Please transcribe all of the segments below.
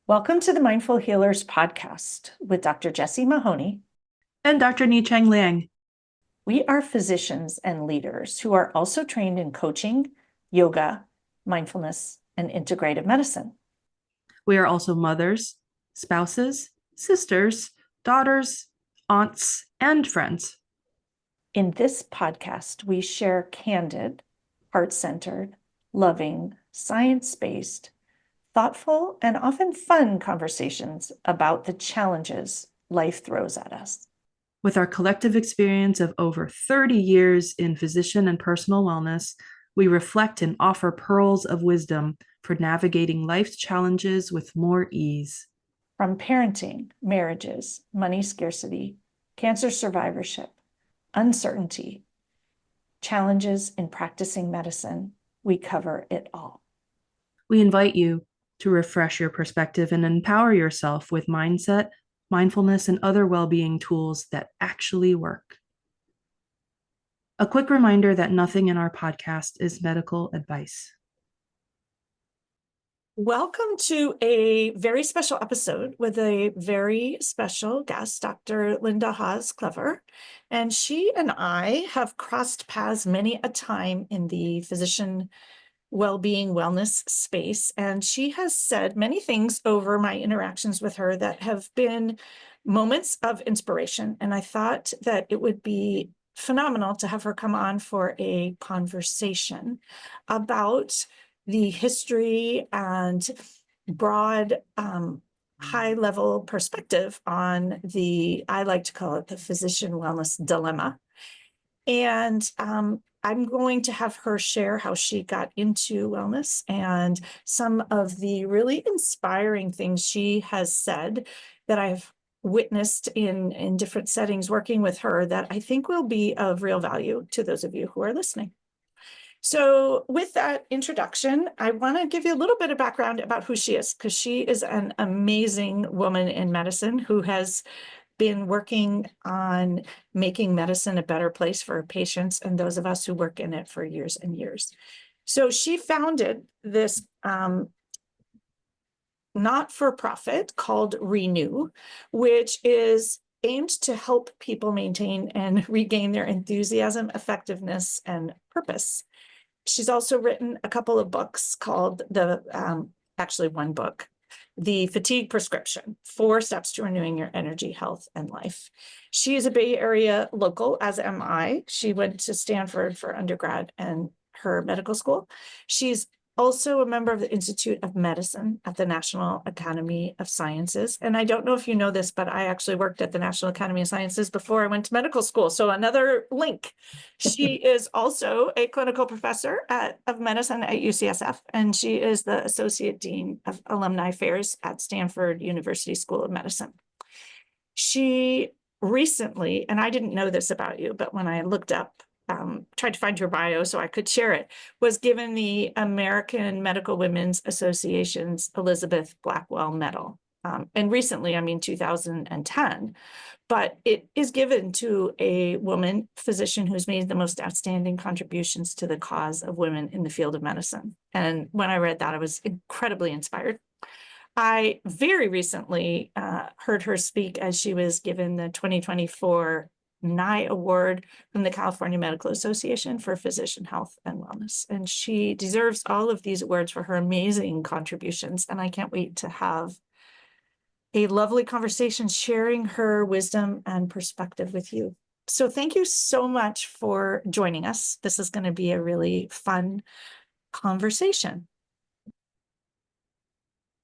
Welcome to the Mindful Healers podcast with Dr. Jessie Mahoney and Dr. Ni-Cheng Liang. We are physicians and leaders who are also trained in coaching, yoga, mindfulness, and integrative medicine. We are also mothers, spouses, sisters, daughters, aunts, and friends. In this podcast, we share candid, heart-centered, loving, science-based, thoughtful, and often fun conversations about the challenges life throws at us. With our collective experience of over 30 years in physician and personal wellness, we reflect and offer pearls of wisdom for navigating life's challenges with more ease. From parenting, marriages, money scarcity, cancer survivorship, uncertainty, challenges in practicing medicine, we cover it all. We invite you to refresh your perspective and empower yourself with mindset, mindfulness, and other well-being tools that actually work. A quick reminder that nothing in our podcast is medical advice. Welcome to a very special episode with a very special guest, Dr. Linda Hawes Clever. And she and I have crossed paths many a time in the physician well-being wellness space. And she has said many things over my interactions with her that have been moments of inspiration. And I thought that it would be phenomenal to have her come on for a conversation about the history and broad, high-level perspective on I like to call it the physician wellness dilemma. And I'm going to have her share how she got into wellness and some of the really inspiring things she has said that I've witnessed in different settings working with her that I think will be of real value to those of you who are listening. So with that introduction, I want to give you a little bit of background about who she is, because she is an amazing woman in medicine who has been working on making medicine a better place for patients and those of us who work in it for years and years. So she founded this not-for-profit called Renew, which is aimed to help people maintain and regain their enthusiasm, effectiveness, and purpose. She's also written a couple of books called actually one book, The Fatigue Prescription, 4 Steps to Renewing Your Energy, Health, and Life. She is a Bay Area local, as am I. She went to Stanford for undergrad and her medical school. She's also a member of the Institute of Medicine at the National Academy of Sciences. And I don't know if you know this, but I actually worked at the National Academy of Sciences before I went to medical school. So another link. She is also a clinical professor of medicine at UCSF, and she is the Associate Dean of Alumni Affairs at Stanford University School of Medicine. She recently, and I didn't know this about you, but when I looked up, tried to find your bio so I could share it, was given the American Medical Women's Association's Elizabeth Blackwell Medal. And recently, I mean, 2010, but it is given to a woman physician who's made the most outstanding contributions to the cause of women in the field of medicine. And when I read that, I was incredibly inspired. I very recently heard her speak as she was given the 2024 NIE Award from the California Medical Association for Physician Health and Wellness. And she deserves all of these awards for her amazing contributions. And I can't wait to have a lovely conversation sharing her wisdom and perspective with you. So thank you so much for joining us. This is going to be a really fun conversation.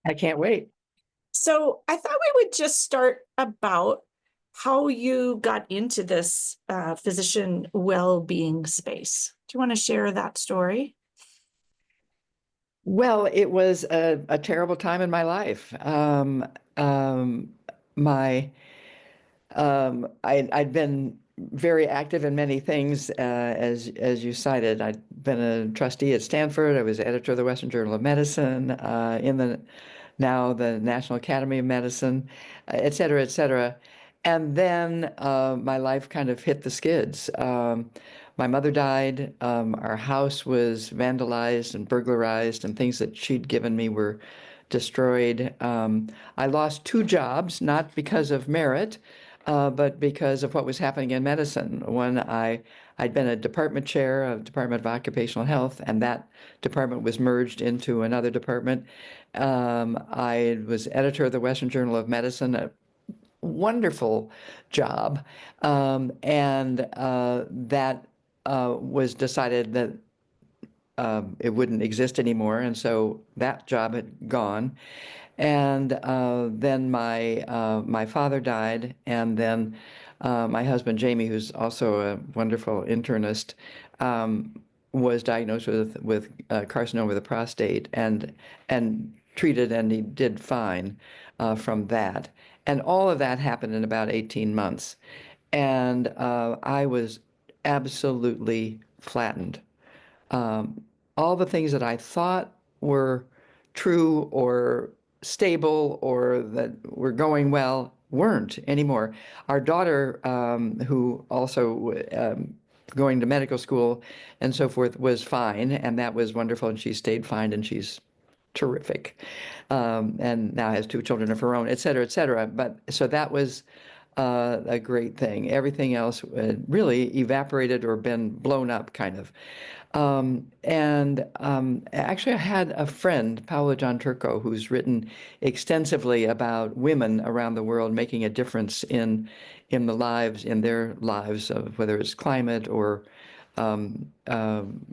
I can't wait. So I thought we would just start about how you got into this physician well-being space. Do you want to share that story? Well, it was a terrible time in my life. I'd been very active in many things, as you cited. I'd been a trustee at Stanford. I was editor of the Western Journal of Medicine, now the National Academy of Medicine, et cetera, et cetera. And then my life kind of hit the skids. My mother died. Our house was vandalized and burglarized, and things that she'd given me were destroyed. I lost 2 jobs, not because of merit, but because of what was happening in medicine. I'd been a department chair of Department of Occupational Health, and that department was merged into another department. I was editor of the Western Journal of Medicine, a wonderful job, and that was decided that it wouldn't exist anymore, and so that job had gone. And then my father died, and then my husband Jamie, who's also a wonderful internist, was diagnosed with carcinoma of the prostate and treated, and he did fine from that. And all of that happened in about 18 months, and I was absolutely flattened. All the things that I thought were true or stable or that were going well weren't anymore. Our daughter, who also going to medical school and so forth, was fine, and that was wonderful, and she stayed fine, and she's terrific, and now has 2 children of her own, et cetera, et cetera. But so that was a great thing. Everything else really evaporated or been blown up, kind of. Actually, I had a friend, Paola John Turco, who's written extensively about women around the world making a difference in their lives, of whether it's climate or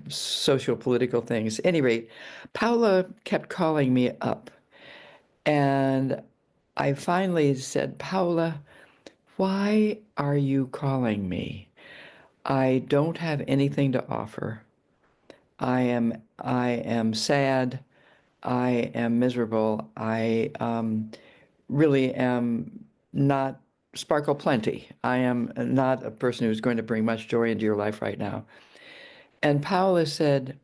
socio-political things. At any rate, Paola kept calling me up, and I finally said, Paola, why are you calling me? I don't have anything to offer. I am sad. I am miserable. I really am not sparkle plenty. I am not a person who's going to bring much joy into your life right now. And Paola said,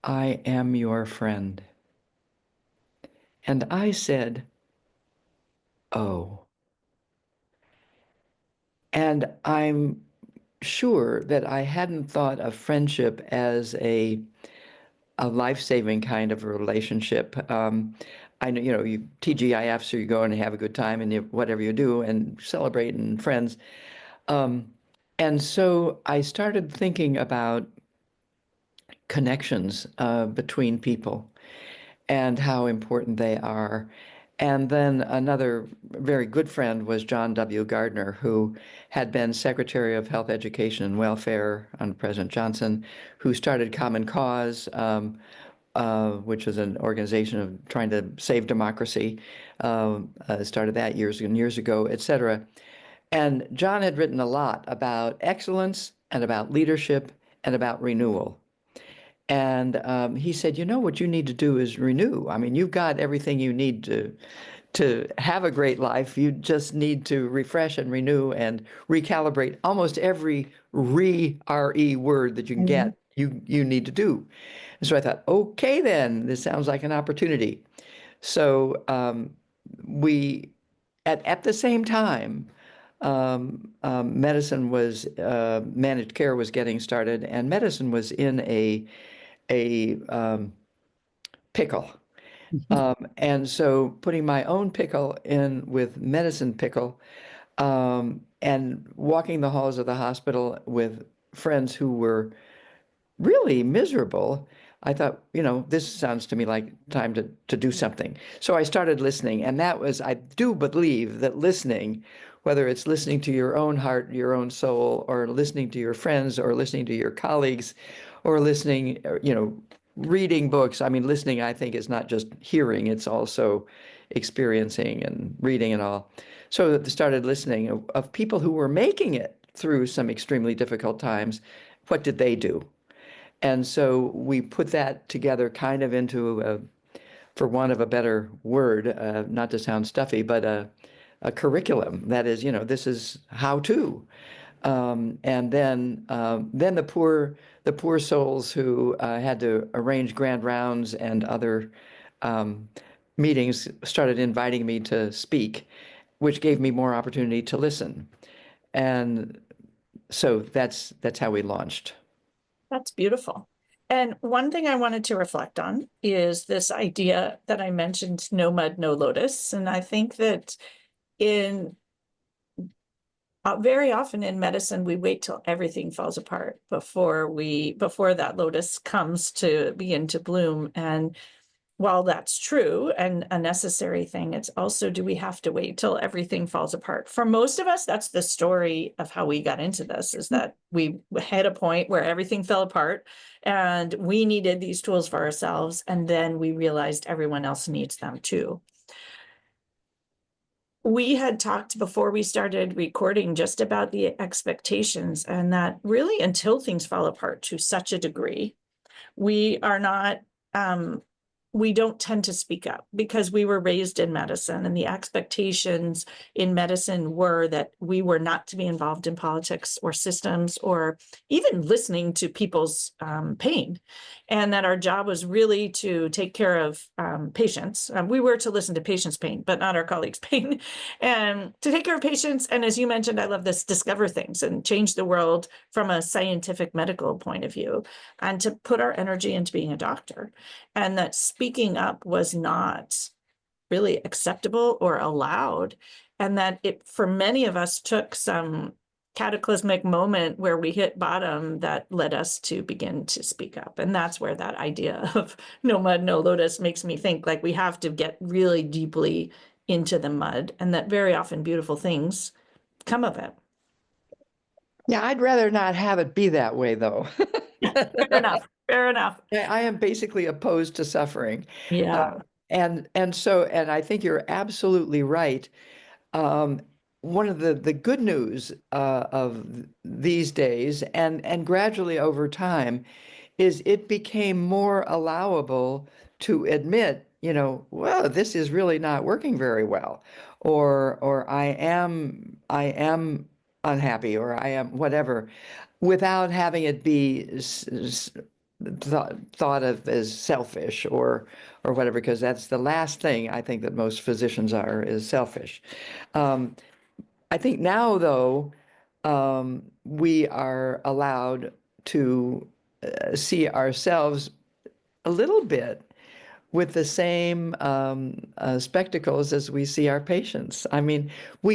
I am your friend. And I said, oh. And I'm sure that I hadn't thought of friendship as a life-saving kind of a relationship. I know, you TGIF, so you go and have a good time and whatever you do and celebrate and friends. And so I started thinking about connections between people and how important they are. And then another very good friend was John W. Gardner, who had been Secretary of Health, Education, and Welfare under President Johnson, who started Common Cause, which is an organization of trying to save democracy, started that years and years ago, et cetera. And John had written a lot about excellence and about leadership and about renewal. And he said, what you need to do is renew. I mean, you've got everything you need to have a great life. You just need to refresh and renew and recalibrate. Almost every re-R-E word that you can get, you need to do. And so I thought, okay, then, this sounds like an opportunity. So we, at the same time, medicine was, managed care was getting started, and medicine was in a pickle. And so putting my own pickle in with medicine pickle, and walking the halls of the hospital with friends who were really miserable, I thought, this sounds to me like time to do something. So I started listening, and I do believe that listening, whether it's listening to your own heart, your own soul, or listening to your friends, or listening to your colleagues, or listening, reading books. I mean, listening, I think, is not just hearing, it's also experiencing and reading and all. So I started listening of people who were making it through some extremely difficult times. What did they do? And so we put that together kind of into, for want of a better word, not to sound stuffy, but a curriculum. That is, this is how to. And then the poor souls who had to arrange grand rounds and other meetings started inviting me to speak, which gave me more opportunity to listen. And so that's how we launched. That's beautiful. And one thing I wanted to reflect on is this idea that I mentioned, no mud, no lotus. And I think that in very often in medicine, we wait till everything falls apart before that lotus comes to begin to bloom. And while that's true and a necessary thing, it's also, do we have to wait till everything falls apart? For most of us, that's the story of how we got into this, is that we had a point where everything fell apart and we needed these tools for ourselves. And then we realized everyone else needs them too. We had talked before we started recording just about the expectations, and that really until things fall apart to such a degree, we are not, we don't tend to speak up because we were raised in medicine, and the expectations in medicine were that we were not to be involved in politics or systems or even listening to people's pain, and that our job was really to take care of patients. We were to listen to patients' pain, but not our colleagues' pain, and to take care of patients. And as you mentioned, I love this, discover things and change the world from a scientific medical point of view, and to put our energy into being a doctor. And that speaking up was not really acceptable or allowed. And that it, for many of us, took some cataclysmic moment where we hit bottom that led us to begin to speak up. And that's where that idea of no mud, no lotus makes me think like we have to get really deeply into the mud, and that very often beautiful things come of it. Yeah, I'd rather not have it be that way, though. Fair enough. Fair enough. I am basically opposed to suffering. Yeah. And I think you're absolutely right. One of the good news of these days and gradually over time is it became more allowable to admit, well, this is really not working very well, or I am unhappy, or I am whatever, without having it be thought of as selfish or whatever, because that's the last thing I think that most physicians are, is selfish. I think now, though, we are allowed to see ourselves a little bit with the same spectacles as we see our patients. I mean, we